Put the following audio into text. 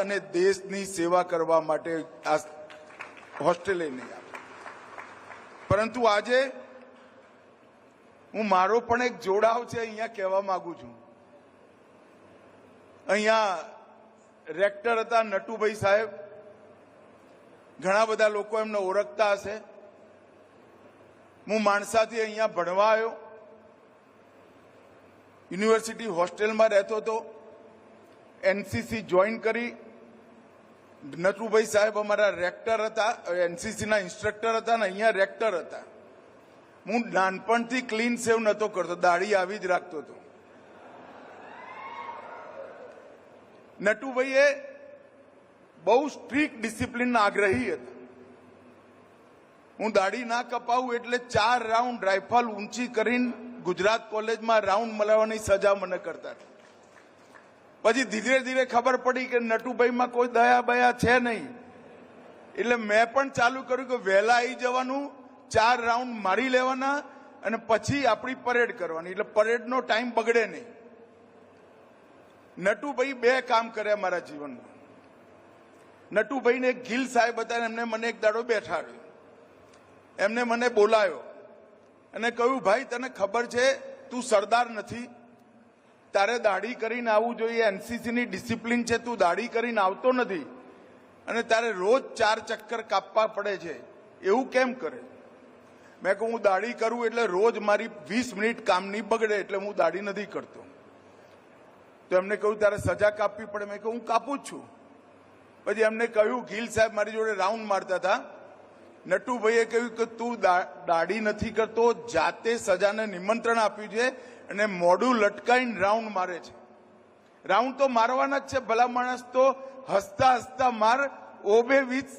અને દેશની સેવા કરવા માટે આ હોસ્ટેલે નહીં આવે. પરંતુ આજે હું મારો પણ એક જોડાવ છે અહીંયા કહેવા માંગુ છું. અહીંયા રેક્ટર હતા નટુભાઈ સાહેબ, ઘણા બધા લોકો એમને ઓળખતા હશે. હું માણસાથી અહીંયા ભણવા આવ્યો, યુનિવર્સિટી હોસ્ટેલમાં રહેતો હતો, એનસીસી જોઈન કરી. નટુભાઈ સાહેબ અમારા રેક્ટર હતા, એનસીસીના ઇન્સ્ટ્રક્ટર હતા ને અહીંયા રેક્ટર હતા. હું નાનપણથી ક્લીન સેવ નહોતો કરતો, દાઢી આવી જ રાખતો હતો. નટુભાઈએ બહુ સ્ટ્રિક્ટ ડિસિપ્લિનના આગ્રહી હતા. હું દાઢી ના કપાવું એટલે 4 રાઉન્ડ રાઇફલ ઊંચી કરીને ગુજરાત કોલેજમાં રાઉન્ડ મલાવવાની સજા મને કરતા. પછી ધીરે ધીરે ખબર પડી કે નટુભાઈમાં કોઈ દયા બયા છે નહીં, એટલે મેં પણ ચાલુ કર્યું કે વહેલા આવી જવાનું, 4 રાઉન્ડ મારી લેવાના અને પછી આપણી પરેડ કરવાની, એટલે પરેડનો ટાઈમ બગડે નહીં. નટુભાઈ 2 કામ કર્યા મારા જીવનમાં. નટુભાઈને એક ગિલ સાહેબ હતા, એમને મને એક દાડો બેઠાડ્યો, એમને મને બોલાયો અને કહ્યું, ભાઈ તને ખબર છે તું સરદાર નથી, તારે દાઢી કરીને આવવું જોઈએ, એનસીસીની ડિસિપ્લિન છે, તું દાઢી કરીને આવતો નથી અને તારે રોજ 4 ચક્કર કાપવા પડે છે, એવું કેમ કરે? મેં કહું હું દાઢી કરું એટલે રોજ મારી 20 મિનિટ કામની બગડે એટલે હું દાઢી નથી કરતો. તો એમને કહ્યું તારે સજા કાપવી પડે. મેં કહ્યું હું કાપું જ છું. પછી એમને કહ્યું, ગિલ સાહેબ મારી જોડે રાઉન્ડ મારતા હતા, નટુભાઈએ કહ્યું કે તું દાઢી નથી કરતો, જાતે સજાને નિમંત્રણ આપ્યું છે અને મોઢું લટકાઈને રાઉન્ડ મારે છે. રાઉન્ડ તો મારવાના જ છે, ભલા માણસ તો હસતા હસતા માર, ઓબે વિથ